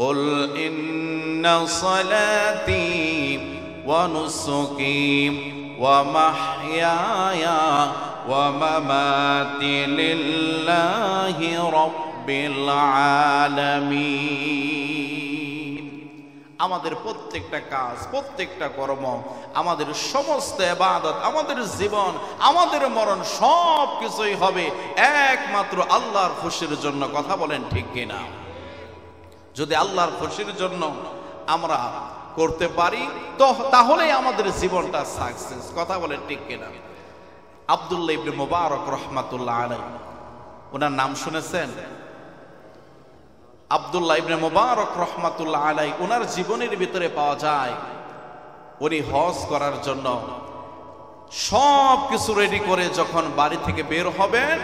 কুল ইন্না সালাতি ওয়া নুসুকি ওয়া মাহইয়ায়া ওয়া মামাতি লিল্লাহি রাব্বিল আলামিন। আমাদের প্রত্যেকটা কাজ, প্রত্যেকটা কর্ম, আমাদের সমস্ত ইবাদত, আমাদের জীবন, আমাদের মরণ সব কিছুই হবে একমাত্র আল্লাহর খুশির জন্য। কথা বলেন ঠিক কিনা? যদি আল্লাহর খুশির জন্য আমরা করতে পারি তো তাহলেই আমাদের জীবনটা সাকসেস। কথা বলেন ঠিক কিনা? আব্দুল্লাহ ইবনে মুবারক রাহমাতুল্লাহ আলাইহি, ওনার নাম শুনেছেন? আব্দুল্লাহ ইবনে মুবারক রাহমাতুল্লাহ আলাইহি, ওনার জীবনের ভিতরে পাওয়া যায় উনি হজ করার জন্য সব কিছু রেডি করে যখন বাড়ি থেকে বের হবেন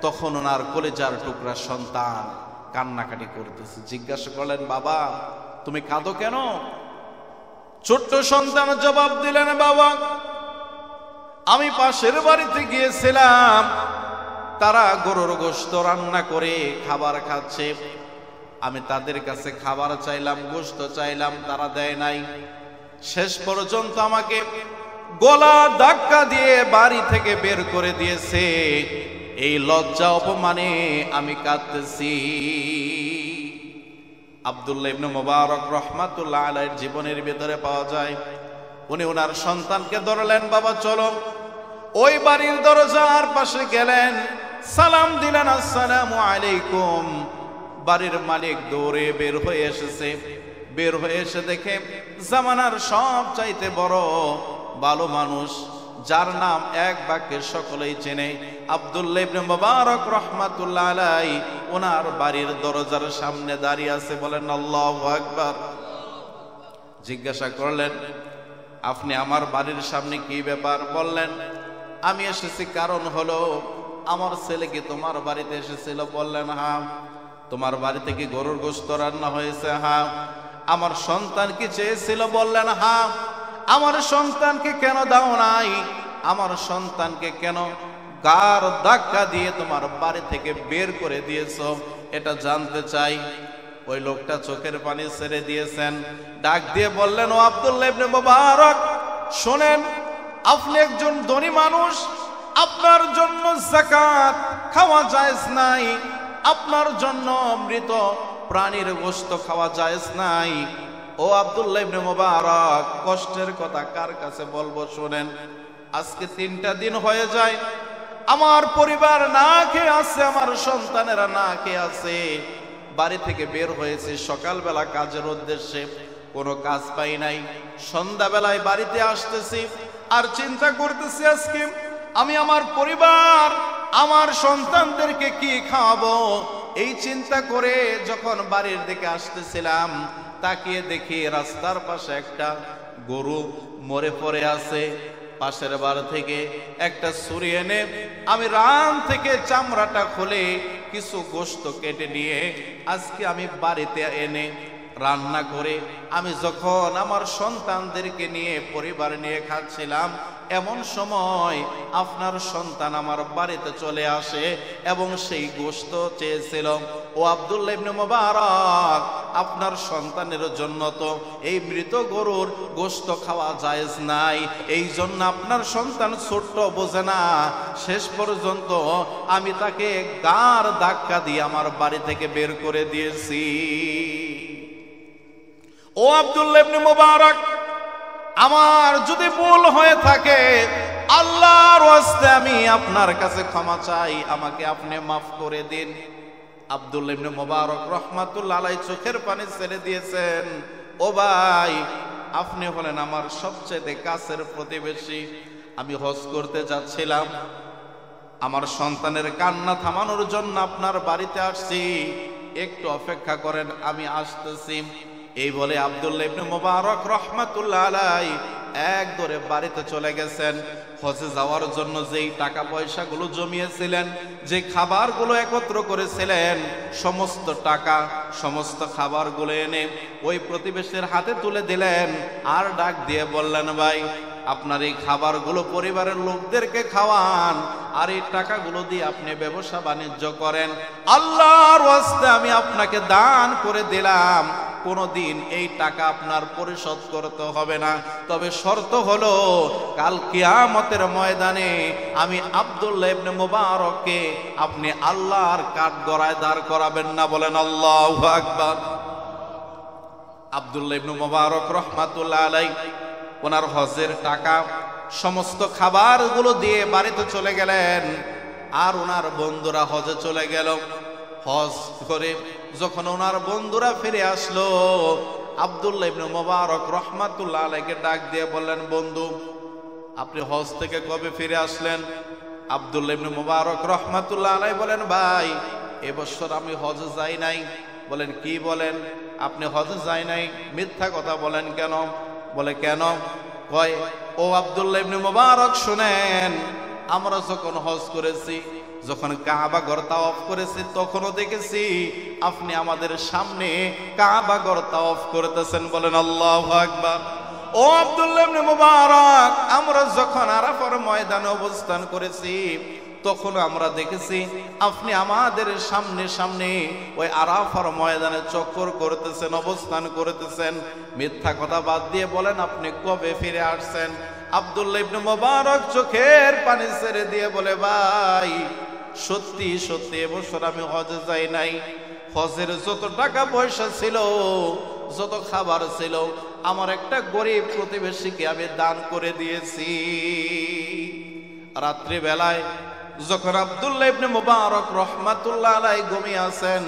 তখন ওনার কলেজার টুকরা সন্তান কান্নাকাটি করতেছে। জিজ্ঞাসা করলেন, বাবা তুমি কাঁদো কেন? ছোট্ট সন্তান জবাব দিলেন, বাবা আমি পাশের বাড়িতে গিয়েছিলাম, তারা গরুর গোশত রান্না করে খাবার খাচ্ছে, আমি তাদের কাছে খাবার চাইলাম, গোশত চাইলাম, তারা দেয় নাই। শেষ পর্যন্ত আমাকে গলা ধাক্কা দিয়ে বাড়ি থেকে বের করে দিয়েছে। এই লজ্জা অপমানে আমি কাঁদতেছি। আব্দুল্লাহ ইবনে মুবারক রাহমাতুল্লাহ আলাইহির জীবনের ভিতরে পাওয়া যায় উনি ওনার সন্তানকে ধরলেন, বাবা চলো। ওই বাড়ির দরজার পাশে গেলেন, সালাম দিলেন, আসসালামু আলাইকুম। বাড়ির মালিক দৌড়ে বের হয়ে এসেছে। বের হয়ে এসে দেখে জামানার সব চাইতে বড় ভালো মানুষ, যার নাম এক বাক্যে সকলেই চেনে, আব্দুল্লাহ ইবনে মুবারক রাহমাতুল্লাহ আলাইহি ওনার বাড়ির দরজার সামনে দাঁড়িয়ে আছে। বলেন আল্লাহু আকবার। জিজ্ঞাসা করলেন, আপনি আমার বাড়ির সামনে কি ব্যাপার? বললেন, আমি এসেছি কারণ হলো আমার ছেলে কি তোমার বাড়িতে এসেছিল? বললেন, হ্যাঁ। তোমার বাড়িতে কি গরুর গোশত রান্না হয়েছে? হ্যাঁ। আমার সন্তান কি চেয়েছিল? বললেন, হ্যাঁ। আমার সন্তানকে কেন দাও নাই? আমার সন্তানকে কেন গার ধাক্কা দিয়ে তোমার বাড়ি থেকে বের করে দিয়েছো এটা জানতে চাই। ওই লোকটা চোখের পানি ছেড়ে দিয়েছেন, ডাক দিয়ে বললেন, ও আব্দুল্লাহ ইবনে মুবারক শোনেন, আপনি একজন ধনী মানুষ, আপনার জন্য যাকাত খাওয়া জায়েজ নাই, আপনার জন্য মৃত প্রাণীর গোশত খাওয়া জায়েজ নাই। ও আব্দুল্লাহ ইবনে মুবারক, কষ্টের কথা কার কাছে বলবো শোনেন, আজকে 3টা দিন হয়ে যায় আমার পরিবার না খেয়ে আছে, আমার সন্তানেরা না খেয়ে আছে। বাড়ি থেকে বের হয়েছে সকালবেলা কাজের উদ্দেশ্যে, কোনো কাজ পাই নাই। সন্ধ্যাবেলায় বাড়িতে আসতেছি আর চিন্তা করতেছি আজকে আমি আমার পরিবার, আমার সন্তানদেরকে কি খাওয়াবো। এই চিন্তা করে যখন বাড়ির দিকে আসতেছিলাম তাকিয়ে দেখি রাস্তার পাশে একটা গরু মরে পড়ে আছে। পাশের বাড়ি থেকে একটা ছুরি এনে আমি রান থেকে চামড়াটা খুলে কিছু গোশত কেটে নিয়ে আজকে আমি বাড়িতে এনে রান্না করে আমি যখন আমার সন্তানদেরকে নিয়ে পরিবার নিয়ে খাচ্ছিলাম, এমন সময় আপনার সন্তান আমার বাড়িতে চলে আসে এবং সেই গোশত চেয়েছিল। ও আব্দুল্লাহ ইবনে মুবারক, আপনার সন্তানের জন্য তো এই মৃত গরুর গোশত খাওয়া জায়েজ নাই, এই জন্য আপনার সন্তান ছোট্ট বোঝে না, শেষ পর্যন্ত আমি তাকে গার ধাক্কা দিয়ে আমার বাড়ি থেকে বের করে দিয়েছি। ও আব্দুল্লাহ ইবনে মুবারক, আমার যদি ভুল হয়ে থাকে আল্লাহর ওয়াস্তে আমি আপনার কাছে ক্ষমা চাই, আমাকে আপনি মাফ করে দিন। আব্দুল্লাহ ইবনে মুবারক রাহমাতুল্লাহ আলাইহি চোখের পানি ছেড়ে দিয়েছেন। ও ভাই, আপনি হলেন আমার সবচেয়ে কাছের প্রতিবেশী। আমি হজ করতে যাচ্ছিলাম, আমার সন্তানের কান্না থামানোর জন্য আপনার বাড়িতে আসছি, একটু অপেক্ষা করেন, আমি আসতেছি। এই বলে আব্দুল্লাহ ইবনে মুবারক রাহমাতুল্লাহ আলাইহি এক দৌড়ে বাড়িতে চলে গেছেন। হজে যাওয়ার জন্য যেই টাকা পয়সাগুলো জমিয়েছিলেন, যে খাবারগুলো একত্র করেছিলেন, সমস্ত টাকা সমস্ত খাবারগুলো এনে ওই প্রতিবেশীর হাতে তুলে দিলেন আর ডাক দিয়ে বললেন, ভাই আপনার এই খাবারগুলো পরিবারের লোকদেরকে খাওয়ান, আর এই টাকাগুলো দিয়ে আপনি ব্যবসা বাণিজ্য করেন, আল্লাহর ওয়াস্তে আমি আপনাকে দান করে দিলাম, কোনদিন এই টাকা আপনার পরিশোধ করতে হবে না। তবে শর্ত হলো কাল কিয়ামতের ময়দানে আমি আব্দুল্লাহ ইবনে মুবারককে আপনি আল্লাহর কাঠগড়ায় দাঁড় করাবেন না। বলেন আল্লাহু আকবার। আব্দুল্লাহ ইবনে মুবারক রাহমাতুল্লাহ আলাইহি ওনার হজের টাকা সমস্ত খাবারগুলো দিয়ে বাড়িতে চলে গেলেন, আর ওনার বন্ধুরা হজে চলে গেল। হজ করে যখন ওনার বন্ধুরা ফিরে আসলো, আব্দুল্লাহ ইবনে মুবারক রাহমাতুল্লাহ আলাইহিকে ডাক দিয়ে বললেন, বন্ধু আপনি হজ থেকে কবে ফিরে আসলেন? আব্দুল্লাহ ইবনে মুবারক রাহমাতুল্লাহ আলাইহি বলেন, ভাই এবছর আমি হজে যাই নাই। বলেন কি বলেন, আপনি হজে যাই নাই, মিথ্যা কথা বলেন কেন? বলে কেন? কয়, ও আব্দুল্লাহ ইবনে মুবারক শুনেন, আমরা যখন হজ করেছি, যখন কাবা ঘর তাওয়াফ করেছি, তখনও দেখেছি আপনি আমাদের সামনে কাবা ঘর তাওয়াফ করতেছেন। বলেন আল্লাহু আকবার। ও আব্দুল্লাহ ইবনে মুবারক, আমরা যখন আরাফার ময়দানে অবস্থান করেছি, তখন আমরা দেখেছি আপনি আমাদের সামনে সামনে ওই আরাফার ময়দানে চক্কর করতেছেন, অবস্থান করতেছেন। মিথ্যা কথা বাদ দিয়ে বলেন আপনি কবে ফিরে আসছেন? আব্দুল্লাহ ইবনে মুবারক চোখের পানি ছেড়ে দিয়ে বলে, ভাই সত্যি সত্যি এবছর আমি হজে যাই নাই। হজের যত টাকা পয়সা ছিল, যত খাবার ছিল, আমার একটা গরিব প্রতিবেশীকে আমি দান করে দিয়েছি। রাত্রি বেলায় যখন আব্দুল্লাহ ইবনে মুবারক রাহমাতুল্লাহ আলাইহি ঘুমিয়ে আছেন,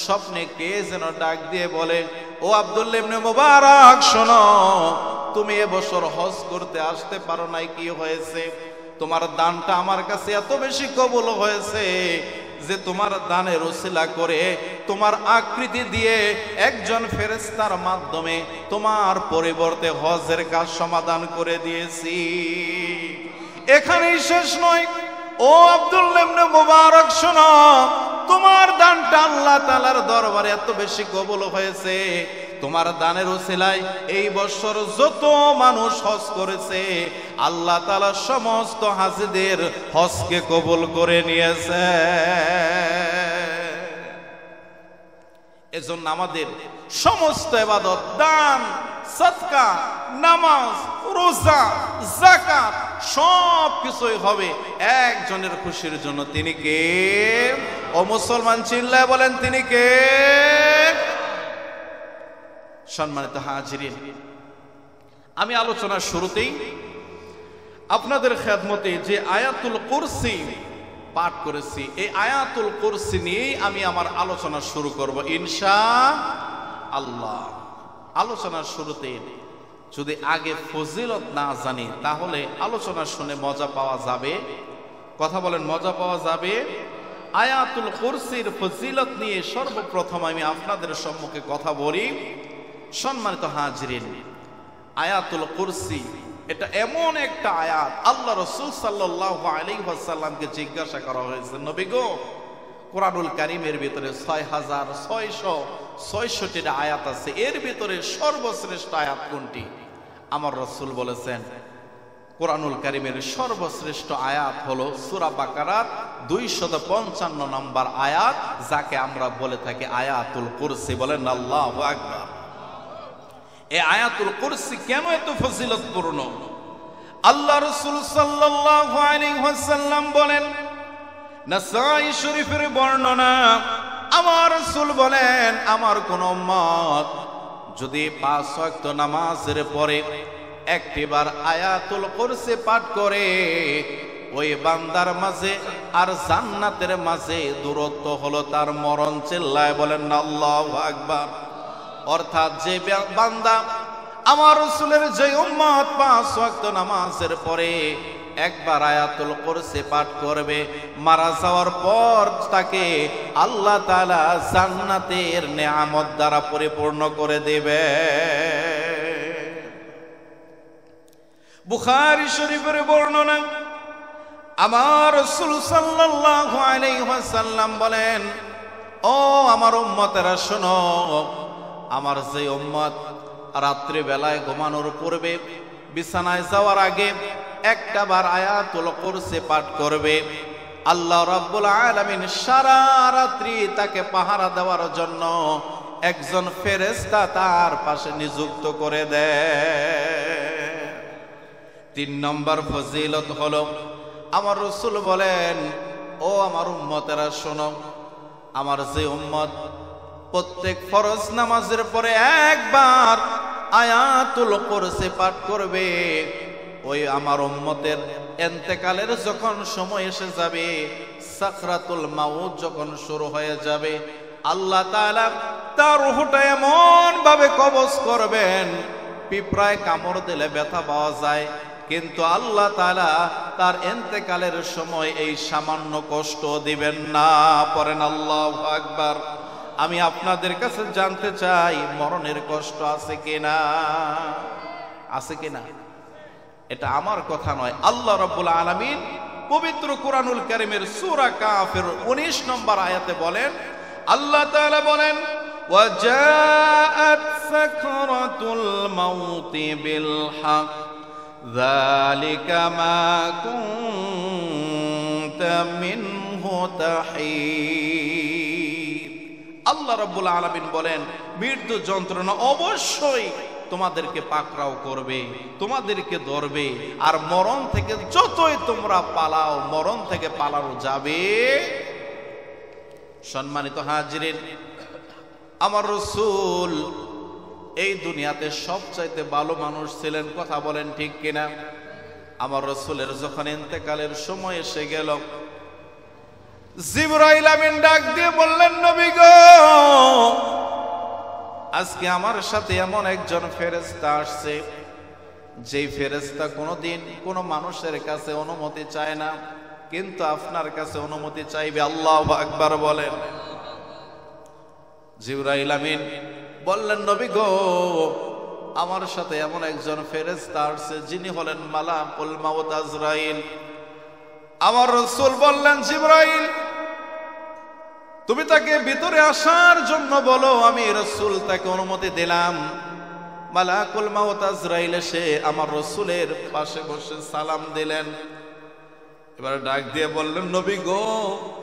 স্বপ্নে কে যেন ডাক দিয়ে বলে, ও আব্দুল্লাহ ইবনে মুবারক শোনো, তুমি এবছর হজ করতে আসতে পারো নাই, কি হয়েছে? তোমার দানটা আমার কাছে এত বেশি কবুল হয়েছে যে তোমার দানের ওসিলা করে, তোমার আকৃতি দিয়ে একজন ফেরেশতার মাধ্যমে তোমার পরিবর্তে হজের কাজ সমাধান করে দিয়েছি। এখানেই শেষ নয়, ও আব্দুল্লাহ ইবনে মুবারক শোনো, তোমার দানটা আল্লাহ তাআলার দরবারে এত বেশি কবুল হয়েছে, তোমার দানের ওসিলায় এই বছর যত মানুষ হজ করেছে, আল্লাহ তাআলা সমস্ত হাজীদের হজকে কবুল করে নিয়েছে। এজন্য আমাদের সমস্ত ইবাদত, দান, সাদকা, নামাজ, রোজা, যাকাত সব কিছুই হবে একজনের খুশির জন্য। তিনি কে? ও মুসলমান চিল্লায় বলেন তিনি কে? সম্মানিত হাজিরিন, আমি আলোচনার শুরুতেই আপনাদের খেদমতে যে আয়াতুল কুরসি পাঠ করেছি, এই আয়াতুল কুরসি নিয়েই আমি আমার আলোচনা শুরু করব ইনশাআল্লাহ। আলোচনার শুরুতে যদি আগে ফজিলত না জানি, তাহলে আলোচনা শুনে মজা পাওয়া যাবে? কথা বলেন, মজা পাওয়া যাবে? আয়াতুল কুরসির ফজিলত নিয়ে সর্বপ্রথম আমি আপনাদের সম্মুখে কথা বলি। সম্মানিত হাজিরিন, আয়াতুল কুরসি এটা এমন একটা আয়াত, আল্লাহ রাসূল সাল্লাল্লাহু আলাইহি ওয়াসাল্লামকে জিজ্ঞাসা করা হয়েছে, নবী গো, কোরআনুল কারীমের ভিতরে 6666টি আয়াত আছে, এর ভিতরে সর্বশ্রেষ্ঠ আয়াত কোনটি? আমার রাসূল বলেছেন, কোরআনুল কারীমের সর্বশ্রেষ্ঠ আয়াত হলো সূরা বাকারার 255 নম্বর আয়াত, যাকে আমরা বলে থাকি আয়াতুল কুরসি। বলেন আল্লাহু আকবার। এই আয়াতুল কুরসি কেন এত ফজিলতপূর্ণ? আল্লাহ রাসূল সাল্লাল্লাহু আলাইহি ওয়াসাল্লাম বলেন, নাসাঈ শরীফের বর্ণনা, আমার রাসূল বলেন, আমার কোন উম্মত যদি 5 ওয়াক্ত নামাজের পরে একটিবার আয়াতুল কুরসি পাঠ করে, ওই বান্দার মাঝে আর জান্নাতের মাঝে দূরত্ব হলো তার মরণ। চিল্লায় বলেন আল্লাহু আকবার। অর্থাৎ যে বান্দা, আমার রাসূলের যে উম্মত 5 ওয়াক্ত নামাজের পরে একবার আয়াতুল কুরসি পাঠ করবে, মারা যাওয়ার পর তাকে আল্লাহ তাআলা জান্নাতের নেয়ামত দ্বারা পরিপূর্ণ করে দেবে। বুখারী শরীফের বর্ণনা, আমার রাসূল সাল্লাল্লাহু আলাইহি ওয়াসাল্লাম বলেন, ও আমার উম্মতেরা শোনো, আমার যে উম্মত রাত্রি বেলায় ঘুমানোর পূর্বে বিছানায় যাওয়ার আগে একটাবার আয়াতুল কুরসি পাঠ করবে, আল্লাহ রাব্বুল আলামিন সারা রাত্রি তাকে পাহারা দেওয়ার জন্য একজন ফেরেশতা তার পাশে নিযুক্ত করে দেয়। 3 নম্বর ফজিলত হলো, আমার রাসূল বলেন, ও আমার উম্মতেরা শোনো, আমার যে উম্মত প্রত্যেক ফরজ নামাজের পরে একবার আয়াতুল কুরসি পাঠ করবে, ওই আমার উম্মতের ইন্তেকালের যখন সময় এসে যাবে, সাকরাতুল মাউত যখন শুরু হয়ে যাবে, আল্লাহ তাআলা তার রূহটা এমন ভাবে কবজ করবেন, পিঁপড়ায় কামড় দিলে ব্যথা পাওয়া যায়, কিন্তু আল্লাহ তাআলা তার ইন্তেকালের সময় এই সামান্য কষ্ট দিবেন না। পড়েন আল্লাহু আকবার। আমি আপনাদের কাছে জানতে চাই, মরণের কষ্ট আছে কিনা? আছে কিনা? এটা আমার কথা নয়, আল্লাহ রাব্বুল আলামিন পবিত্র কোরআনুল কারীমের সূরা কাফের 19 নম্বর আয়াতে বলেন, আল্লাহ তাআলা বলেন, ওয়াজাআত সাকরাতুল মাউতি বিল হক যালিকা মা কুনতা মিনহু তাহিদ। আল্লাহ রাব্বুল আলামিন বলেন, মৃত্যু যন্ত্রণা অবশ্যই তোমাদেরকে পাকড়াও করবে, তোমাদেরকে ধরবে, আর মরণ থেকে যতই তোমরা পালাও, মরণ থেকে পালানো যাবে। সম্মানিত হাজিরিন, আমার রাসূল এই দুনিয়াতে সবচাইতে ভালো মানুষ ছিলেন, কথা বলেন ঠিক কিনা? আমার রাসূলের যখন ইন্তেকালের সময় এসে গেল, জিবরাইল আমিন ডাক দিয়ে বললেন, নবী গো, আজকে আমার সাথে এমন একজন ফেরেশতা আসছে, যেই ফেরেশতা কোনোদিন কোনো মানুষের কাছে অনুমতি চায় না, কিন্তু আপনার কাছে অনুমতি চাইবে। আল্লাহু আকবার বলেন। জিবরাইল আমিন বললেন, নবী গো, আমার সাথে এমন একজন ফেরেশতা আসছে, যিনি হলেন মালাকুল মাউত আজরাইল। আমার রাসূল বললেন, জিবরাইল, তুমি তাকে ভিতরে আসার জন্য বলো, আমি রাসূল তাকে অনুমতি দিলাম। মালাকুল মাউত আজরাইল এসে আমার রাসূলের পাশে বসে সালাম দিলেন। এবার ডাক দিয়ে বললেন, নবী গো,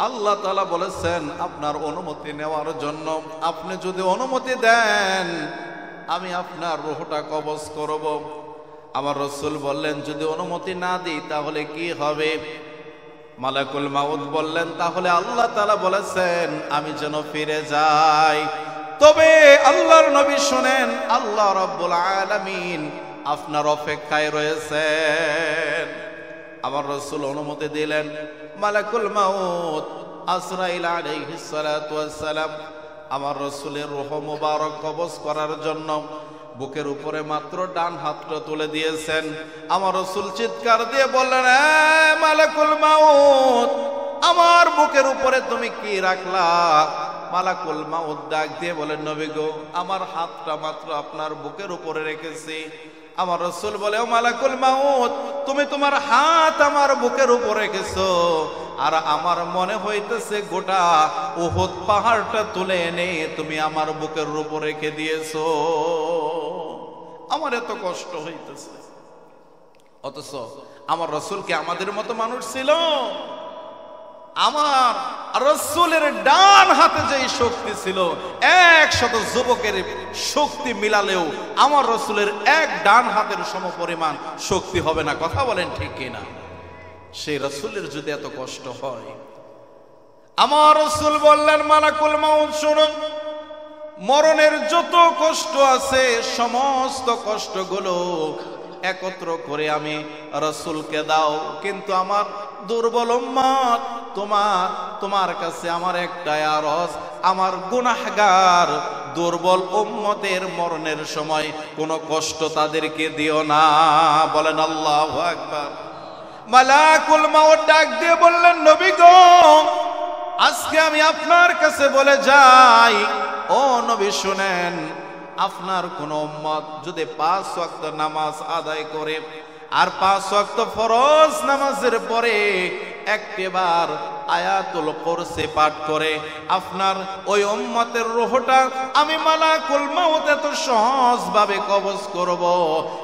আল্লাহ তাআলা বলেছেন আপনার অনুমতি নেওয়ার জন্য, আপনি যদি অনুমতি দেন আমি আপনার রূহটা কবজ করব। আমার রাসূল বললেন, যদি অনুমতি না দিই তাহলে কি হবে? মালাকুল মাউত বললেন, তাহলে আল্লাহ তাআলা বলেছেন আমি যেন ফিরে যাই। তবে আল্লাহর নবী শুনেন, আল্লাহ রাব্বুল আলামিন আপনার অপেক্ষায় রয়েছেন। আমার রাসূল অনুমতি দিলেন। মালাকুল মাউত আজরাইল আলাইহিস সালাতু ওয়াস সালাম আমার রাসূলের রূহ মুবারক কবজ করার জন্য বুকের উপরে মাত্র ডান হাতটা তুলে দিয়েছেন। আমার রাসূল চিৎকার দিয়ে বললেন, মালাকুল মাউত, আমার বুকের উপরে তুমি কি রাখলা? মালাকুল মাউত ডাক দিয়ে বলেন, নবী গো, আমার হাতটা মাত্র আপনার বুকের উপরে রেখেছি। আমার রাসূল বলে, ও মালাকুল মাউত, তুমি তোমার হাত আমার বুকের উপরে রেখেছো, আর আমার মনে হইতেছে গোটা উহুদ পাহাড়টা তুলে এনে তুমি আমার বুকের উপর রেখে দিয়েছো। আমার এত কষ্ট হইতেছে। অথচ আমার রাসূল কি আমাদের মতো মানুষ ছিল? আমার রাসূলের ডান হাতে যেই শক্তি ছিল, 100 যুবকের শক্তি মিলালেও আমার রাসূলের এক ডান হাতের সমপরিমাণ শক্তি হবে না। কথা বলেন ঠিক কিনা? সেই রাসূলের যদি এত কষ্ট হয়, আমার রাসূল বললেন, মালাকুল মাউত শুনুন, মরণের যত কষ্ট আছে সমস্ত কষ্টগুলো একত্র করে আমি রাসূলকে দাও, কিন্তু আমার দুর্বল উম্মত, তোমার কাছে আমার একটাই আরজ, আমার গুনাহগার দুর্বল উম্মতের মরণের সময় কোনো কষ্ট তাদেরকে দিও না। বলেন আল্লাহু আকবার। মালাকুল মাউত ডাক দিয়ে বললেন, নবী গো, আজকে আমি আপনার কাছে বলে যাই, ও নবী শুনেন, আপনার কোন উম্মত যদি 5 ওয়াক্ত নামাজ আদায় করে আর 5 ওয়াক্ত ফরজ নামাজের পরে একবার আয়াতুল কুরসি পাঠ করে আপনার ওই উম্মতের রূহটা আমি মালাকুল মউত এত সহজভাবে কবজ করব,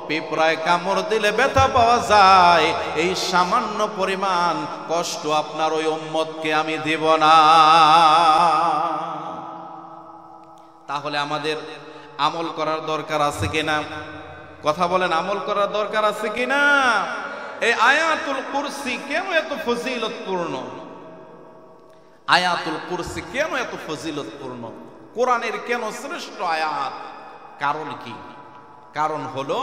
পিঁপড়ায় কামড় দিলে ব্যথা পাওয়া যায় এই সামান্য পরিমাণ কষ্ট আপনার ওই উম্মতকে আমি দেব না। তাহলে আমাদের আমল করার দরকার আছে কিনা? কথা বলেন, আমল করার দরকার আছে কিনা? এই আয়াতুল কুরসি কেন এত ফজিলতপূর্ণ? আয়াতুল কুরসি কেন এত ফজিলতপূর্ণ? কোরআনের কেন শ্রেষ্ঠ আয়াত? কারণ কি? কারণ হলো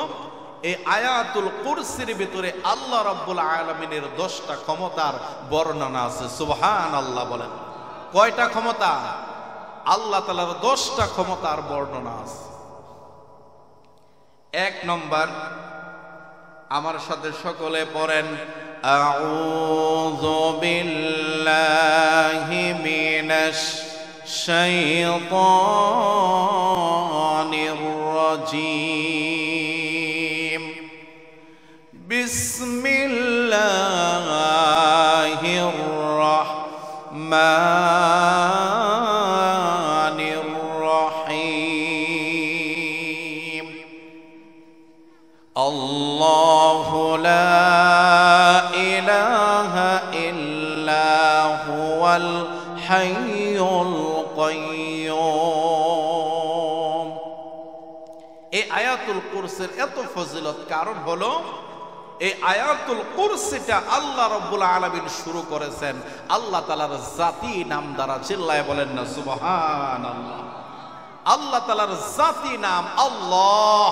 এই আয়াতুল কুরসির ভিতরে আল্লাহ রাব্বুল আলামিনের 10টা ক্ষমতার বর্ণনা আছে। সুবহানাল্লাহ বলেন। কয়টা ক্ষমতা? আল্লাহ তাআলার 10টা ক্ষমতার বর্ণনা আছে। 1 নম্বর, আমার সাথে সকলে পড়েন, আউযু বিল্লাহি মিনাশ শাইতানির রাজীম, বিসমিল্লাহির রাহমানির রাহিম, আল্লাহু লা ইলাহা ইল্লা হুয়াল হাইয়ুল কাইয়্যুম। এই আয়াতুল কুরসির এত ফজিলত কারণ হলো এই আয়াতুল কুরসিটা আল্লাহ রাব্বুল আলামিন শুরু করেছেন আল্লাহ তাআলার জাতি নাম দ্বারা। চিল্লায় বলেন না সুবহানাল্লাহ। আল্লাহ তাআলার জাতি নাম আল্লাহ।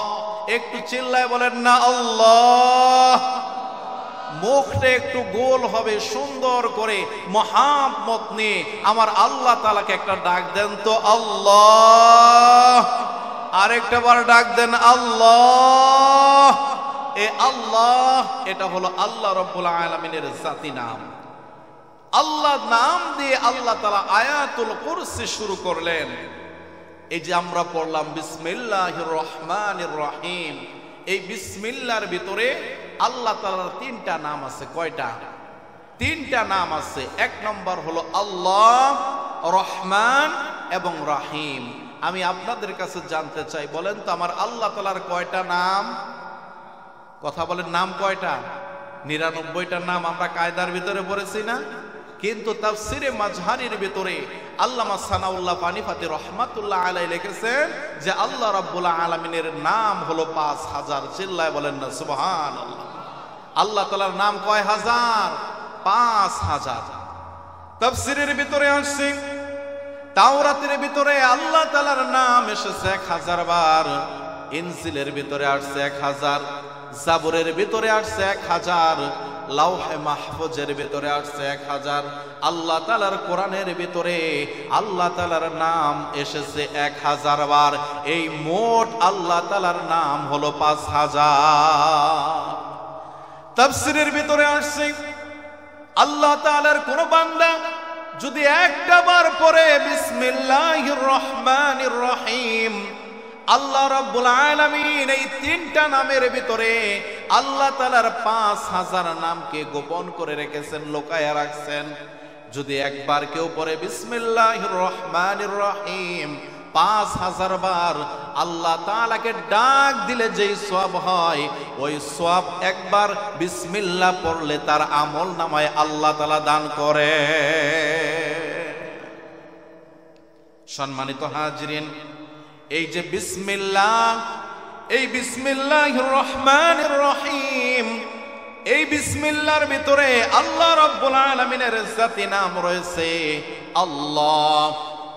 একটু চিল্লায় বলেন না আল্লাহ। মুখটা একটু গোল হবে, সুন্দর করে মুহাব্বত নিয়ে আমার আল্লাহ তাআলাকে একটা ডাক দেন তো, আল্লাহ। আরেকটা বার ডাক দেন, আল্লাহ। এ আল্লাহ, এটা হলো আল্লাহ রাব্বুল আলামিনের জাতি নাম। আল্লাহ নাম দিয়ে আল্লাহ তাআলা আয়াতুল কুরসি শুরু করলেন। এই যে আমরা পড়লাম বিসমিল্লাহির রহমানির রহিম, এই বিসমিল্লাহর ভিতরে আল্লাহ তাআলার 3টা নাম আছে। কয়টা? 3টা নাম আছে। 1 নম্বর হলো আল্লাহ, রহমান এবং রহিম। আমি আপনাদের কাছে জানতে চাই, বলেন তো আমার আল্লাহ তাআলার কয়টা নাম? কথা বলেন, নাম কয়টা? 99টা নাম আমরা কায়দার ভিতরে পড়েছি না? কিন্তু তাফসিরে মাজহারির ভিতরে আল্লামা সানাউল্লাহ পানিফাতি রহমাতুল্লাহ আলাইহি লিখেছেন যে আল্লাহ রাব্বুল আলামিনের নাম হলো 5000। চিল্লায় বলেন না সুবহানাল্লাহ। আল্লাহ তাআলার নাম কয় হাজার? 5000। তাফসিরের ভিতরে আসছে তাওরাতের ভিতরে আল্লাহ তাআলার নাম এসেছে 1000 বার, ইনজিলের ভিতরে আসছে 1000, জাবুরের ভিতরে আসছে 1000, লাউহে মাহফুজের ভিতরে আসছে 1000, আল্লাহ তাআলার কোরআনের ভিতরে আল্লাহ তাআলার নাম এসেছে 1000 বার। এই মোট আল্লাহ তাআলার নাম হলো 5000। তাফসীরের ভিতরে আসছে আল্লাহ তাআলার কোন বান্দা যদি একটা বার পড়ে বিসমিল্লাহির রহমানির রহিম, আল্লাহ রাব্বুল আলামিন এই 3টা নামের ভিতরে আল্লাহ তাআলার 5000 নামকে গোপন করে রেখেছেন, লুকায়া রাখছেন। যদি একবার কেউ পড়ে বিসমিল্লাহির রহমানির রহিম 5000 বার, আল্লাহ তাআলাকে ডাক দিলে যেই সওয়াব হয়, ওই সওয়াব একবার বিসমিল্লাহ পড়লে তার আমল নামায় আল্লাহ তাআলা দান করে। সম্মানিত হাজিরিন, এই যে বিসমিল্লাহ, এই বিসমিল্লাহির রহমানির রহিম, এই বিসমিল্লাহর ভিতরে আল্লাহ রাব্বুল আলামিনের জাতি নাম রয়েছে আল্লাহ।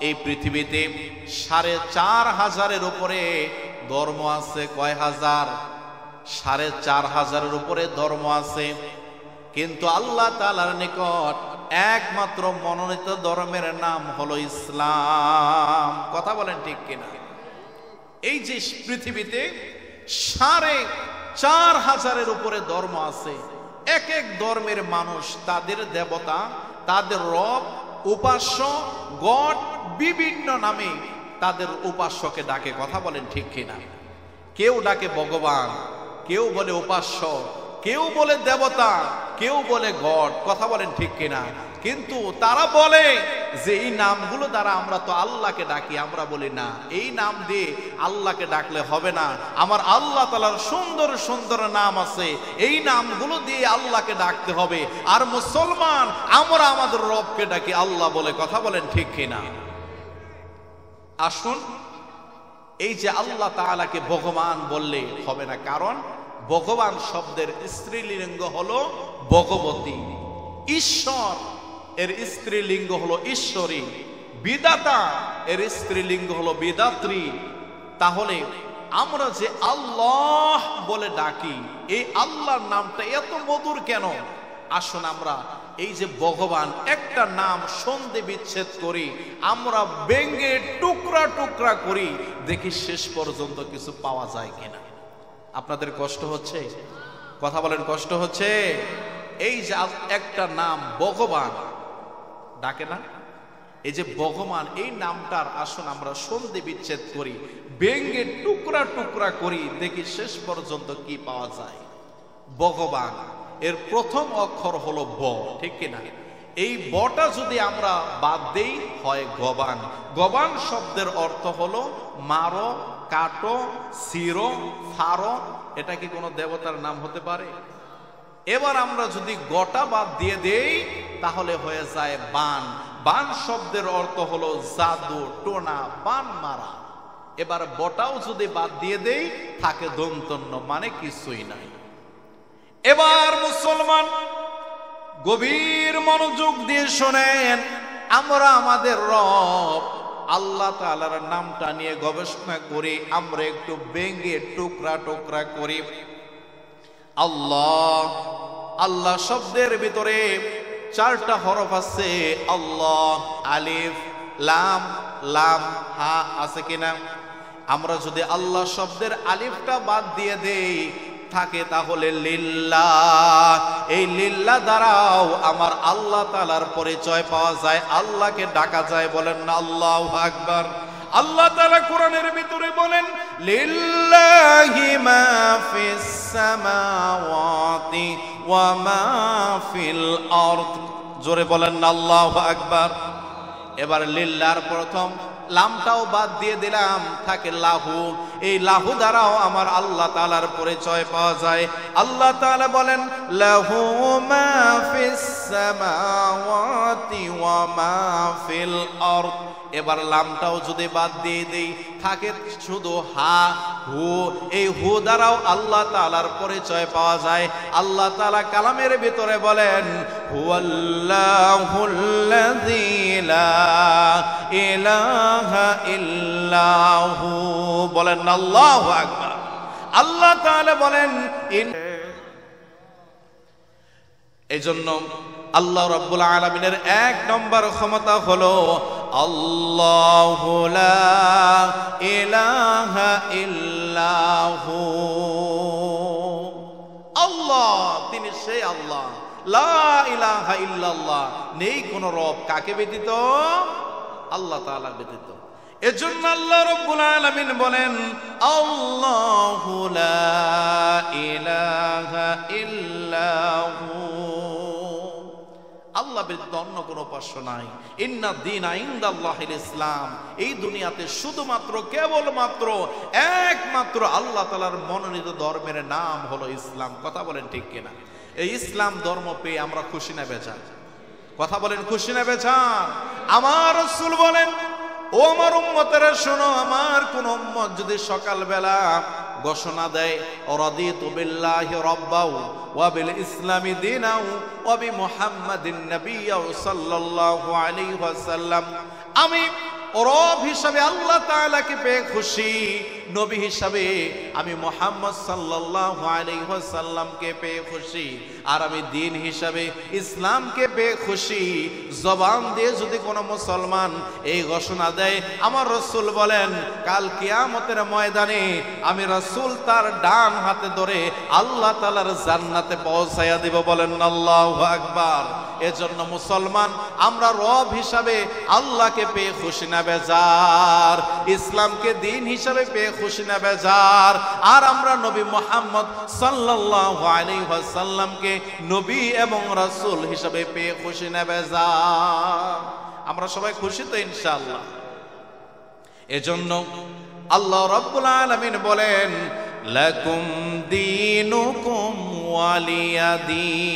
এই পৃথিবীতে 4500-এর উপরে ধর্ম আছে। কয় হাজার? 4500-এর উপরে ধর্ম আছে, কিন্তু আল্লাহ তাআলার নিকট একমাত্র মনোনীত ধর্মের নাম হলো ইসলাম। কথা বলেন ঠিক কিনা? এই যে পৃথিবীতে 4500-এর উপরে ধর্ম আছে, এক এক ধর্মের মানুষ তাদের দেবতা, তাদের রব, উপাস্য, গড বিভিন্ন নামে তাদের উপাস্যকে ডাকে। কথা বলেন ঠিক কিনা? কেউ ডাকে ভগবান, কেউ বলে উপাস্য, কেউ বলে দেবতা, কেউ বলে গড, কথা বলেন ঠিক কিনা? কিন্তু তারা বলে যে এই নামগুলো দ্বারা আমরা তো আল্লাহকে ডাকি। আমরা বলি না, এই নাম দিয়ে আল্লাহকে ডাকলে হবে না। আমার আল্লাহ তাআলার সুন্দর সুন্দর নাম আছে, এই নামগুলো দিয়ে আল্লাহকে ডাকতে হবে। আর মুসলমান আমরা আমাদের রবকে ডাকি আল্লাহ বলে, কথা বলেন ঠিক কিনা? আসুন, এই যে আল্লাহ তাআলাকে ভগবান বললে হবে না, কারণ ভগবান শব্দের স্ত্রীলিঙ্গ হলো ভগবতী, ঈশ্বর এর স্ত্রীলিঙ্গ হলো ঈশ্বরী, বিধাতা এর স্ত্রীলিঙ্গ হলো বিধাত্রী। তাহলে আমরা যে আল্লাহ বলে ডাকি, এই আল্লাহর নামটা এত মধুর কেন? আসুন আমরা এই যে ভগবান, একটা নাম সন্ধি বিচ্ছেদ করি, আমরা ভেঙে টুকরা টুকরা করি, দেখি শেষ পর্যন্ত কিছু পাওয়া যায় কিনা। আপনাদের কষ্ট হচ্ছে? কথা বলেন, কষ্ট হচ্ছে? এই যে একটা নাম ভগবান ডাকে না, এই যে ভগবান, এই নামটার আসুন আমরা সন্ধি বিচ্ছেদ করি, ভেঙে টুকরা টুকরা করি, দেখি শেষ পর্যন্ত কি পাওয়া যায়। ভগবান এর প্রথম অক্ষর হলো ব, ঠিক কিনা? এই বটা যদি আমরা বাদ দেই হয় গবান। গবান শব্দের অর্থ হলো মারো, কাটো, সিরো, ফারো। এটা কি কোনো দেবতার নাম হতে পারে? এবার আমরা যদি গটা বাদ দিয়ে দেই তাহলে হয়ে যায় বান। বান শব্দের অর্থ হলো জাদু, টোনা, বান মারা। এবার বটাও যদি বাদ দিয়ে দেই থাকে দন্তন্য, মানে কিছুই নাই। এবার মুসলমান গভীর মনোযোগ দিয়ে শোনেন, আমরা আমাদের রব আল্লাহ তাআলার নামটা নিয়ে গবেষণা করি, আমরা একটু ভেঙে টুকরা টুকরা করি। আল্লাহ, আল্লাহ শব্দের ভিতরে 4টা হরফ আছে। আল্লাহ, আলিফ, লাম, লাম, হা আছে কিনা? আমরা যদি আল্লাহ শব্দের আলিফটা বাদ দিয়ে দেই থাকে তাহলে লিল্লাহ। এই লিল্লাহ দ্বারাও আমার আল্লাহ তাআলার পরিচয় পাওয়া যায়, আল্লাহকে ডাকা যায়। বলেন না আল্লাহু আকবার। আল্লাহ তাআলা কোরআনের ভিতরে বলেন লিল্লাহি মা ফিস সামাওয়াতি ওয়া মা ফিল আরদ। জোরে বলেন না আল্লাহু আকবার। এবার লিল্লাহর প্রথম লামটাও বাদ দিয়ে দিলাম, থাকে লাহু। এই লাহু দ্বারাও আমার আল্লাহ তাআলার পরিচয় পাওয়া যায়। আল্লাহ তাআলা বলেন লাহু মা ফিস সামাওয়াতি ওয়া মা ফিল আরদ। এবার লামটাও যদি বাদ দিয়ে দেই থাকে শুধু হা, হু। এই হু দ্বারাও আল্লাহ তাআলার পরিচয় পাওয়া যায়। আল্লাহ তাআলা কালামের ভিতরে বলেন হুয়াল্লাহুল্লাযী লা ইলাহা ইল্লাহু। বলেন আল্লাহু আকবার। আল্লাহ তাআলা বলেন এইজন্য আল্লাহ রাব্বুল আলামিনের 1 নম্বর ক্ষমতা হলো আল্লাহু লা ইলাহা ইল্লাহু। আল্লাহ, তিনি সেই আল্লাহ, লা ইলাহা ইল্লাল্লাহ, নেই কোন রব। কাকে ব্যতীত? আল্লাহ তাআলা ব্যতীত। এজন্য আল্লাহ রাব্বুল আলামিন বলেন আল্লাহু লা ইলাহা ইল্লাহু। আল্লাহ ব্যতীত অন্য কোনো উপাস্য নাই। ইন্না দীনা ইনদাল্লাহিল ইসলাম। এই দুনিয়াতে শুধুমাত্র কেবলমাত্র একমাত্র আল্লাহ তাআলার মনোনীত ধর্মের নাম হলো ইসলাম। কথা বলেন ঠিক কিনা? এই ইসলাম ধর্ম পেয়ে আমরা খুশি না বেজান? কথা বলেন, খুশি না বেজান? আমার রাসূল বলেন, ও আমার উম্মতেরা শোনো, আমার কোন উম্মত যদি সকালবেলা ঘোষণা দেয় রাদিতু বিল্লাহি রাব্বাও ওয়া বিল ইসলামি দীনাও ওয়া বি মুহাম্মাদিন নাবিয়্যাও সাল্লাল্লাহু আলাইহি ওয়াসাল্লাম, আমি রব হিসাবে আল্লাহ তাআলাকে পেয়ে খুশি, নবী হিসাবে আমি মুহাম্মদ সাল্লাল্লাহু আলাইহি ওয়াসাল্লামকে পেয়ে খুশি, আর আমি দ্বীন হিসাবে ইসলামকে পেয়ে খুশি। জবান দিয়ে যদি কোনো মুসলমান এই ঘোষণা দেয়, আমার রাসূল বলেন কাল কিয়ামতের ময়দানে আমি রাসূল তার ডান হাতে ধরে আল্লাহ তাআলার জান্নাতে পৌঁছায়া দিব। বলেন আল্লাহু আকবার। এজন্য মুসলমান আমরা রব হিসাবে আল্লাহকে পেয়ে খুশি না বেজার? ইসলামকে দ্বীন হিসাবে পেয়ে খুশি না বেজার। আর আমরা নবী মুহাম্মদ সাল্লাল্লাহু আলাইহি ওয়াসাল্লামকে নবী এবং রাসূল হিসেবে পেয়ে খুশি না বেজার? আমরা সবাই খুশি তো ইনশাআল্লাহ। এজন্য আল্লাহ রাব্বুল আলামিন বলেন লাকুম দীনুকুম ওয়ালিয়াদিন।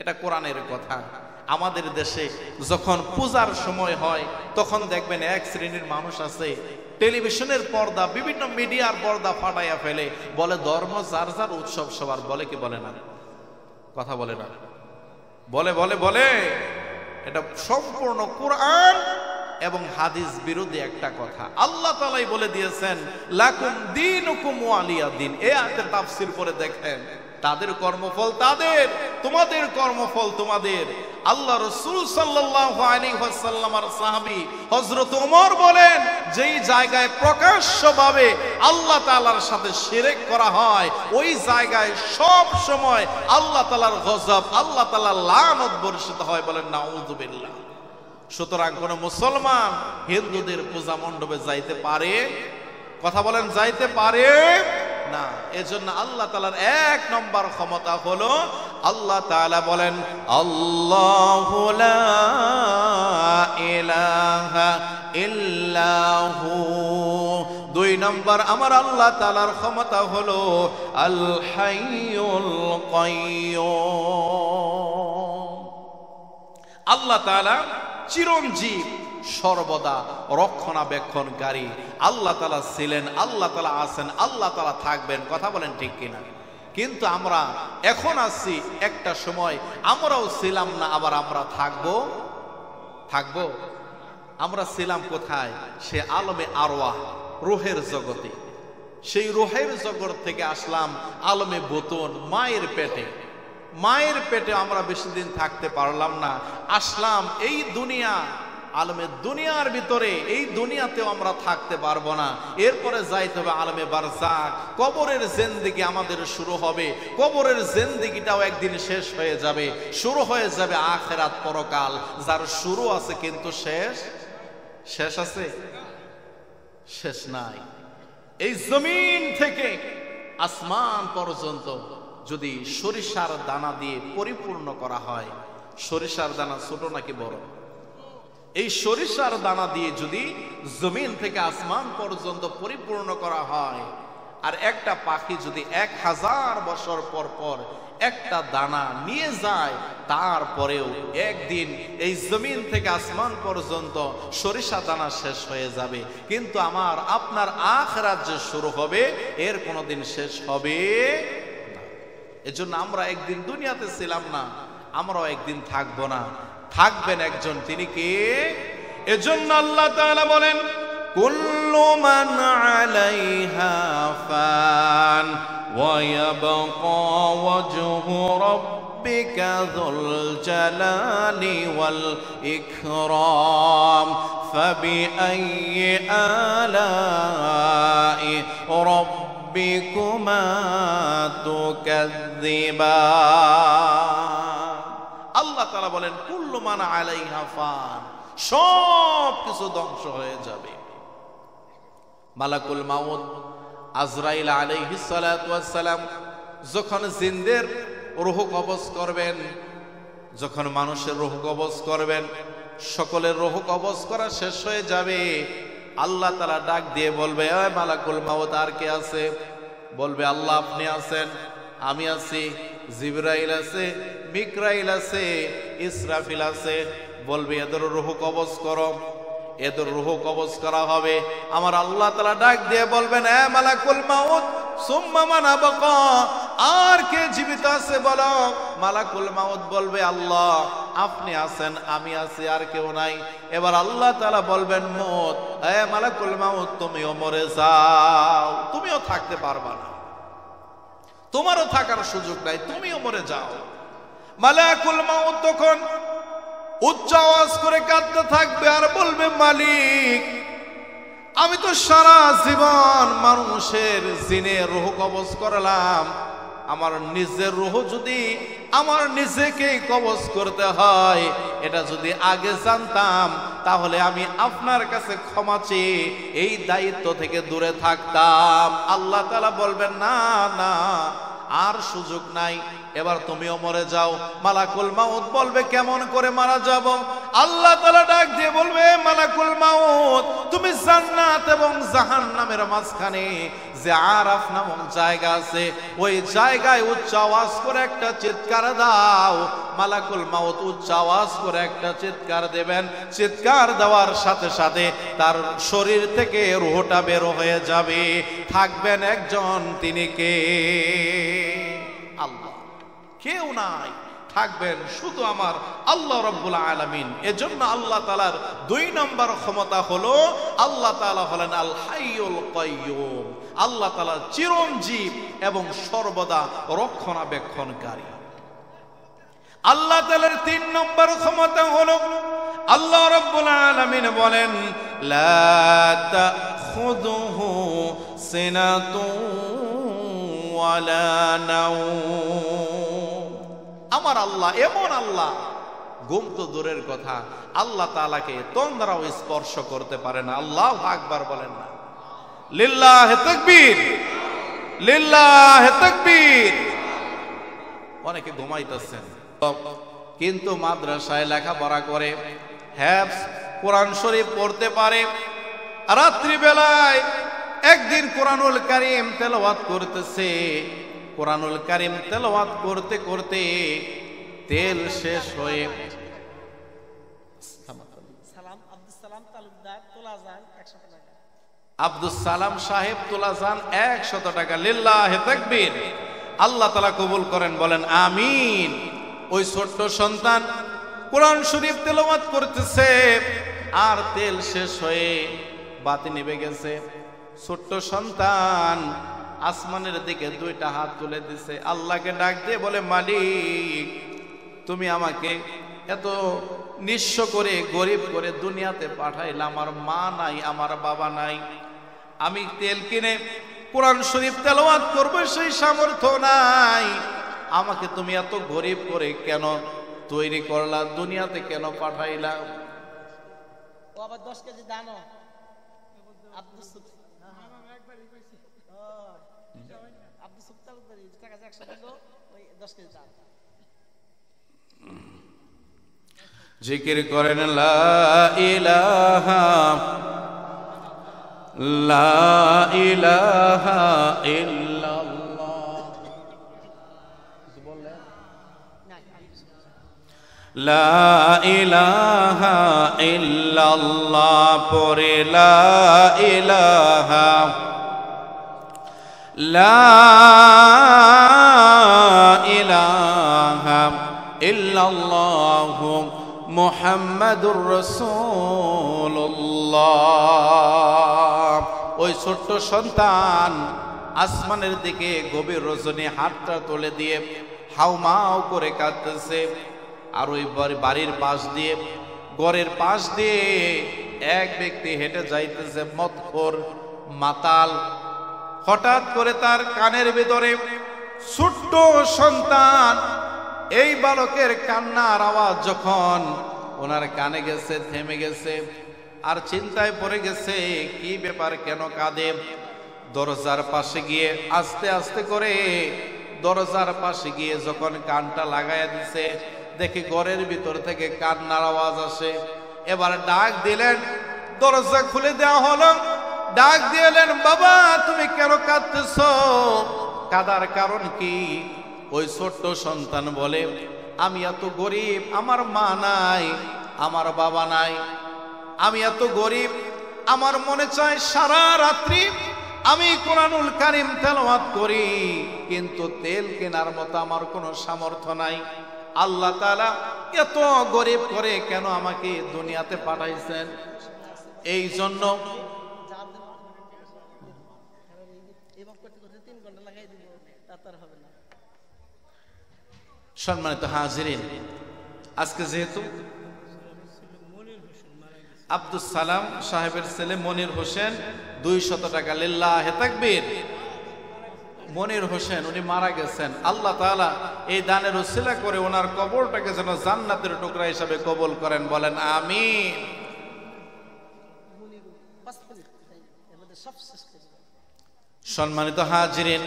এটা কোরআনের কথা। আমাদের দেশে যখন পূজার সময় হয় তখন দেখবেন এক শ্রেণীর মানুষ আছে টেলিভিশনের পর্দা, বিভিন্ন মিডিয়ার পর্দা ফাটাইয়া ফেলে, বলে ধর্ম যার যার, উৎসব সবার। বলে কি বলে না? কথা বলে না? বলে বলে বলে। এটা সম্পূর্ণ কোরআন এবং হাদিস বিরোধী একটা কথা। আল্লাহ তাআলাই বলে দিয়েছেন লাকুম দীনুকুম ওয়ালিয়াদিন। এই আয়াতের তাফসীর করে দেখেন, তাদের কর্মফল তাদের, তোমাদের কর্মফল তোমাদের। আল্লাহ রাসূল সাল্লাল্লাহু আলাইহি ওয়াসাল্লামের সাহাবী হযরত ওমর বলেন, যেই জায়গায় প্রকাশ্যভাবে আল্লাহ তাআলার সাথে শিরক করা হয় ওই জায়গায় সব সময় আল্লাহ তাআলার গজব, আল্লাহ তাআলার লানত বর্ষিত হয়। বলেন নাউযুবিল্লাহ। সুতরাং কোন মুসলমান হিন্দুদের পূজা মণ্ডপে যাইতে পারে? কথা বলেন, যাইতে পারে না। এজন্য আল্লাহ তাআলার এক নম্বর ক্ষমতা হলো, আল্লাহ তাআলা বলেন আল্লাহু লা ইলাহা ইল্লাহু। দুই নম্বর আমার আল্লাহ তাআলার ক্ষমতা হলো আল হাইয়ুল কাইয়্যুম। আল্লাহ তাআলা চিরঞ্জীব, সর্বদা রক্ষণাবেক্ষণকারী। আল্লাহ তাআলা ছিলেন, আল্লাহ তাআলা আছেন, আল্লাহ তাআলা থাকবেন। কথা বলেন ঠিক কিনা? কিন্তু আমরা এখন আছি, একটা সময় আমরাও ছিলাম না, আবার আমরা থাকবো। আমরা ছিলাম কোথায়? সে আলমে আরওয়াহ, রূহের জগতে। সেই রূহের জগৎ থেকে আসলাম আলমে বুতুন, মায়ের পেটে। মায়ের পেটে আমরা বেশি দিন থাকতে পারলাম না, আসলাম এই দুনিয়া, আলমে দুনিয়ার ভিতরে। এই দুনিয়াতেও আমরা থাকতে পারবো না, এরপরে যাইতে হবে আলমে বারজাক। কবরের জিন্দেগি আমাদের শুরু হবে, কবরের জিন্দেগিটাও একদিন শেষ হয়ে যাবে, শুরু হয়ে যাবে আখিরাত, পরকাল। যার শুরু আছে কিন্তু শেষ আছে? শেষ নাই। এই জমিন থেকে আসমান পর্যন্ত যদি সরিষার দানা দিয়ে পরিপূর্ণ করা হয়, সরিষার দানা ছোট নাকি বড়? এই সরিষার দানা দিয়ে যদি জমিন থেকে আসমান পর্যন্ত পরিপূর্ণ করা হয়, আর একটা পাখি যদি 1000 বছর পর পর একটা দানা নিয়ে যায়, তারপরেও একদিন এই জমিন থেকে আসমান পর্যন্ত সরিষা দানা শেষ হয়ে যাবে। কিন্তু আমার আপনার আখিরাত যে শুরু হবে, এর কোনোদিন শেষ হবে না। এজন্য আমরা একদিন দুনিয়াতে ছিলাম না, আমরাও একদিন থাকবো না, থাকবেন একজন। তিনি কে? এজন্য আল্লাহ তাআলা বলেন কুল্লু মান আলাইহা ফান ওয়া ইয়াবকা ওয়াজহু রাব্বিকা যুল জালালি ওয়াল ইকরাম ফাবিআইয়ি আলাই রাব্বিকুমা তুকাযযিবান। আল্লাহ তাআলা বলেন কুল্লু মান আলাইহা ফান, সব কিছু ধ্বংস হয়ে যাবে। মালাকুল মাউত আজরাইল আলাইহিস সালাতু ওয়াস সালাম যখন জিনদের রূহ কবজ করবেন, যখন মানুষের রূহ কবজ করবেন, সকলের রূহ কবজ করা শেষ হয়ে যাবে। আল্লাহ তাআলা ডাক দিয়ে বলবে, এ মালাকুল মাউত, আর কে আছে? বলবে আল্লাহ আপনি আছেন, আমি আছি, জিবরাইল আছে, মিকরাইল আছে, ইসরাফিল আছে। বলবে এদের রূহ কবজ করো। এদের রূহ কবজ করা হবে। আমার আল্লাহ তাআলা ডাক দিয়ে বলবেন, এ মালাকুল মাউত সুম্মা মান আবকা, আর কে জীবিত আছে বলো। মালাকুল মাউত বলবে আল্লাহ আপনি আছেন, আমি আছি, আর কেউ নাই। এবার আল্লাহ তাআলা বলবেন মউত, এ মালাকুল মাউত তুমিও মরে যাও, তুমিও থাকতে পারবা না, তোমারও থাকার সুযোগ নাই, তুমিও মরে যাও। মালাকুল মাউত তখন উচ্চ আওয়াজ করে কাঁদতে থাকবে আর বলবে, মালিক আমি তো সারা জীবন মানুষের জিনের রূহ কবজ করলাম, আমার নিজের রূহ যদি আমার নিজেকে কবজ করতে হয়, এটা যদি আগে জানতাম তাহলে আমি আপনার কাছে ক্ষমা চেয়ে এই দায়িত্ব থেকে দূরে থাকতাম। আল্লাহ তাআলা বলবেন না না, আর সুযোগ নাই, এবার তুমিও মরে যাও। মালাকুল মাউত বলবে কেমন করে মারা যাব? আল্লাহ তাআলা ডাক দিয়ে বলবে, মালাকুল মাউত তুমি জান্নাত এবং জাহান্নামের মাঝখানে যে আরাফ নামক জায়গা আছে, ওই জায়গায় উচ্চ আওয়াজ করে একটা চিৎকার দাও। মালাকুল মাউত উচ্চ আওয়াজ করে একটা চিৎকার দেবেন। চিৎকার দেওয়ার সাথে সাথে তার শরীর থেকে রূহটা বের হয়ে যাবে। থাকবেন একজন, তিনি কে? আল্লাহ। কেউ নাই, থাকবেন শুধু আমার আল্লাহ রাব্বুল আলামিন। এজন্য আল্লাহ তাআলার 2 নম্বর ক্ষমতা হলো, আল্লাহ তাআলা হলেন আল হাইয়ুল কাইয়্যুম। আল্লাহ তাআলা চিরঞ্জীব এবং সর্বদা রক্ষণাবেক্ষণকারী। আল্লাহ তাআলার 3 নম্বর ক্ষমতা হলো, আল্লাহ রাব্বুল আলামিন বলেন, লা তাখুযুহু সিনাতুন ওয়ালা নাওম। আমার আল্লাহ এমন আল্লাহ, ঘুম তো দূরের কথা, আল্লাহ তাআলাকে তন্দ্রাও স্পর্শ করতে পারে না। আল্লাহু আকবার বলেন না? লিল্লাহি তাকবীর, লিল্লাহি তাকবীর। অনেকে ঘুমাইতেছেন কিন্তু মাদ্রাসায় লেখাপড়া করে, হেফজ কোরআন শরীফ পড়তে পারে। রাত্রি বেলায় একদিন কোরআনুল কারীম তেলাওয়াত করতেছে। কোরআনুল কারীম তেলাওয়াত করতে করতে তেল শেষ হয়ে আব্দুস সালাম সাহেব তোলা যান 100 টাকা। লিল্লাহি তাকবীর। আল্লাহ তাআলা কবুল করেন, বলেন আমিন। ওই ছোট্ট সন্তান কোরআন শরীফ তেলাওয়াত করতেছে, আর তেল শেষ হয়ে বাতি নিভে গেছে। ছোট্ট সন্তান আসমানের দিকে 2টা হাত তুলে দিছে, আল্লাহকে ডাক দিয়ে বলে, মালিক তুমি আমাকে এত নিঃস্ব করে গরিব করে দুনিয়াতে পাঠাইলা, আমার মা নাই, আমার বাবা নাই, আমি তেল কিনে কোরআন শরীফ তেলাওয়াত করব সেই সামর্থ্য নাই, আমাকে তুমি এত গরিব করে কেন তৈরি করলা, দুনিয়াতে কেন পাঠাইলা? ও আবার 10 কেজি দানো আব্দুস সুবতালুদ্দারি টাকা 100 দিল, ওই 10 কেজি দান। জিকির করেন লা ইলাহা লা ইলাহা ইল্লাল্লাহ। বললেন লা ইলাহা ইল্লাল্লাহ, পরে লা ইলাহা লা ইলাহা ইল্লাল্লাহ মুহাম্মাদুর রাসূলুল্লাহ। ওই ছোট্ট সন্তান আসমানের দিকে গভীর রজনী হাতটা তুলে দিয়ে হাউমাউ করে কাঁদতেছে। আর ওই বাড়ির পাশ দিয়ে, ঘরের পাশ দিয়ে এক ব্যক্তি হেঁটে যাইতেছে, মদখোর মাতাল। হঠাৎ করে তার কানের ভিতরে ছোট্ট সন্তান, এই বালকের কান্নার আওয়াজ যখন ওনার কানে গেছে, থেমে গেছে, আর চিন্তায় পড়ে গেছে কি ব্যাপার, কেন কাঁদে। দরজার পাশে গিয়ে আস্তে আস্তে করে দরজার পাশে গিয়ে যখন কানটা লাগাইয়া দিছে, দেখে ঘরের ভিতর থেকে কান্নার আওয়াজ আসে। এবার ডাক দিলেন, দরজা খুলে দেওয়া হলো। ডাক দিলেন, বাবা তুমি কেন কাঁদতেছো, কাঁদার কারণ কি? ওই ছোট্ট সন্তান বলে, আমি এত গরিব, আমার মা নাই, আমার বাবা নাই, আমি এত গরিব, আমার মনে চায় সারা রাত্রি আমি কোরআনুল কারীম তেলাওয়াত করি, কিন্তু তেল কেনার মতো আমার কোনো সামর্থ্য নাই। আল্লাহ তাআলা এত গরিব করে কেন আমাকে দুনিয়াতে পাঠাইছেন? এই জন্য সম্মানিত হাজিরিন, আজকে যেহেতু আব্দুস সালাম সাহেবের ছেলে মনির হোসেন 200 টাকা, লিল্লাহি তাকবীর। মনির হোসেন উনি মারা গেছেন, আল্লাহ তাআলা এই দানের উসিলা করে ওনার কবরটাকে যেন জান্নাতের টুকরা হিসাবে কবুল করেন, বলেন আমিন। সব শেষ করে দিল। সম্মানিত হাজিরিন,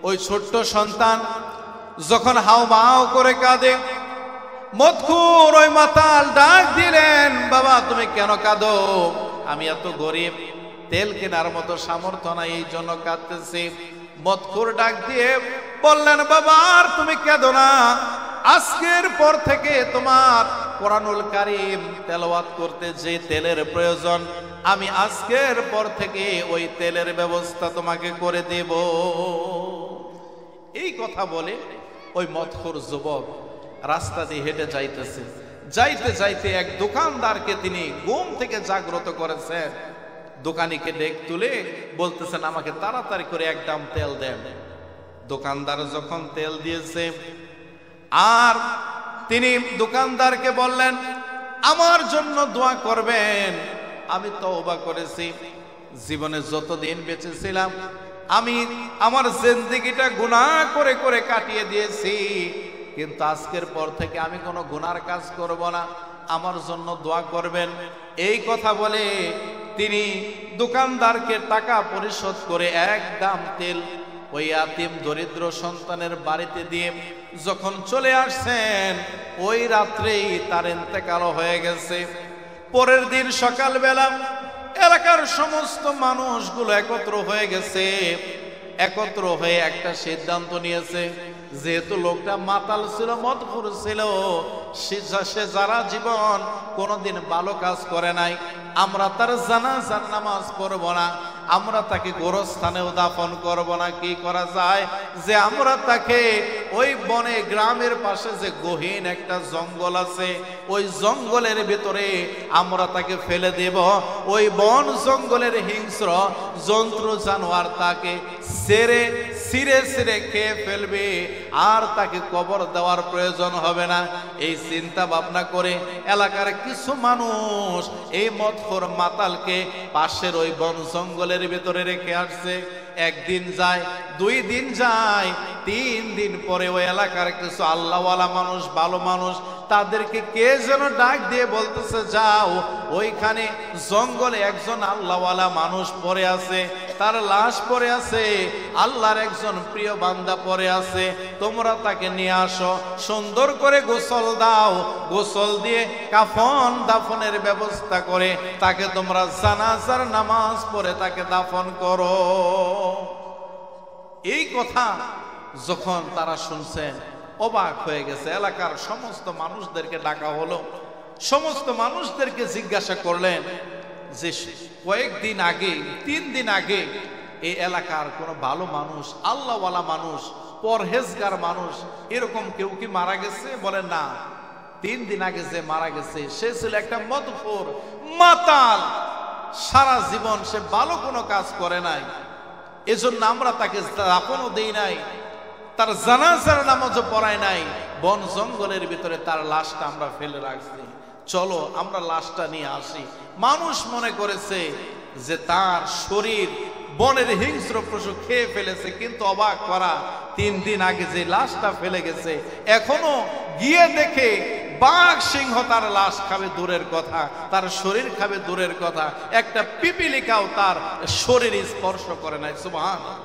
ওই ছোট্ট সন্তান যখন হাউমাউ করে কাঁদে, মদখুর ওই মাতাল ডাক দিলেন, বাবা তুমি কেন কাঁদো? আমি এত গরিব, তেল কেনার মতো সামর্থ্য নাই, এই জন্য কাঁদতেছি। মদখুর ডাক দিয়ে বললেন, বাবা আর তুমি কেঁদো না, আজকের পর থেকে তোমার কোরআনুল কারীম তেলাওয়াত করতে যে তেলের প্রয়োজন, আমি আজকের পর থেকে ওই তেলের ব্যবস্থা তোমাকে করে দেব। এই কথা বলে ওই মদখোর যুবক রাস্তা দিয়ে হেঁটে যাইতেছে। যাইতে যাইতে এক দোকানদারকে তিনি ঘুম থেকে জাগ্রত করেছেন। দোকানিকে ডেক তুলে বলতেছেন, আমাকে তাড়াতাড়ি করে এক ডাম তেল দেন। দোকানদার যখন তেল দিয়েছে, আর তিনি দোকানদারকে বললেন, আমার জন্য দোয়া করবেন, আমি তওবা করেছি, জীবনে যতদিন বেঁচে ছিলাম আমি আমার জিন্দেগিটা গুনাহ করে করে কাটিয়ে দিয়েছি, কিন্তু আজকের পর থেকে আমি কোনো গুনার কাজ করব না, আমার জন্য দোয়া করবেন। এই কথা বলে তিনি দোকানদারকে টাকা পরিশোধ করে এক দাম তেল ওই ইয়াতিম দরিদ্র সন্তানের বাড়িতে দিয়ে যখন চলে আসছেন, ওই রাত্রেই তার ইন্তেকাল হয়ে গেছে। পরের দিন সকালবেলা এলাকার সমস্ত মানুষগুলো একত্র হয়ে গেছে। একত্র হয়ে একটা সিদ্ধান্ত নিয়েছে, যেহেতু লোকটা মাতাল ছিল, মদখুর ছিল, সে যারা জীবন কোনোদিন ভালো কাজ করে নাই, আমরা তার জানাজার নামাজ পড়ব না, আমরা তাকে গোরস্থানেও দাফন করব না। কি করা যায়? যে আমরা তাকে ওই বনে, গ্রামের পাশে যে গহীন একটা জঙ্গল আছে, ওই জঙ্গলের ভিতরে আমরা তাকে ফেলে দেব। ওই বন জঙ্গলের হিংস্র জন্তু জানোয়ার তাকে ছিঁড়ে ছিঁড়ে খেয়ে ফেলবে, আর তাকে কবর দেওয়ার প্রয়োজন হবে না। এই চিন্তা ভাবনা করে এলাকার কিছু মানুষ এই মদখোর মাতালকে পাশের ওই বন জঙ্গলের ভিতরে রেখে আসছে। একদিন যায়, 2 দিন যায়, 3 দিন পরে ওই এলাকার কিছু আল্লাহওয়ালা মানুষ, ভালো মানুষ, তাদেরকে কে যেন ডাক দিয়ে বলতেছে, যাও ওইখানে জঙ্গলে একজন আল্লাহওয়ালা মানুষ পড়ে আছে, তার লাশ পড়ে আছে, আল্লাহর একজন প্রিয় বান্দা পড়ে আছে, তোমরা তাকে নিয়ে আসো, সুন্দর করে গোসল দাও, গোসল দিয়ে কাফন দাফনের ব্যবস্থা করে তাকে তোমরা জানাজার নামাজ পড়ে তাকে দাফন করো। এই কথা যখন তারা শুনছেন, অবাক হয়ে গেছে। এলাকার সমস্ত মানুষদেরকে ডাকা হলো, সমস্ত মানুষদেরকে জিজ্ঞাসা করলেন যে কয়েকদিন আগে, 3 দিন আগে এই এলাকার কোনো ভালো মানুষ, আল্লাহওয়ালা মানুষ, পরহেজগার মানুষ, এরকম কেউ কি মারা গেছে? বলেন না। 3 দিন আগে যে মারা গেছে সে ছিল একটা মদখোর মাতাল, সারা জীবন সে ভালো কোনো কাজ করে নাই, এজন্য আমরা তাকে দাফনও দেই নাই, তার জানাজার নামাজও পড়াই নাই, বন জঙ্গলের ভিতরে তার লাশটা আমরা ফেলে রাখছি, চলো আমরা লাশটা নিয়ে আসি। মানুষ মনে করেছে যে তার শরীর বনের হিংস্র পশু খেয়ে ফেলেছে, কিন্তু অবাক করা, 3 দিন আগে যে লাশটা ফেলে গেছে, এখনো গিয়ে দেখে বাঘ সিংহ তার লাশ খাবে দূরের কথা, তার শরীর খাবে দূরের কথা, একটা পিপিলিকাও তার শরীর স্পর্শ করে নাই। সুবহানাল্লাহ।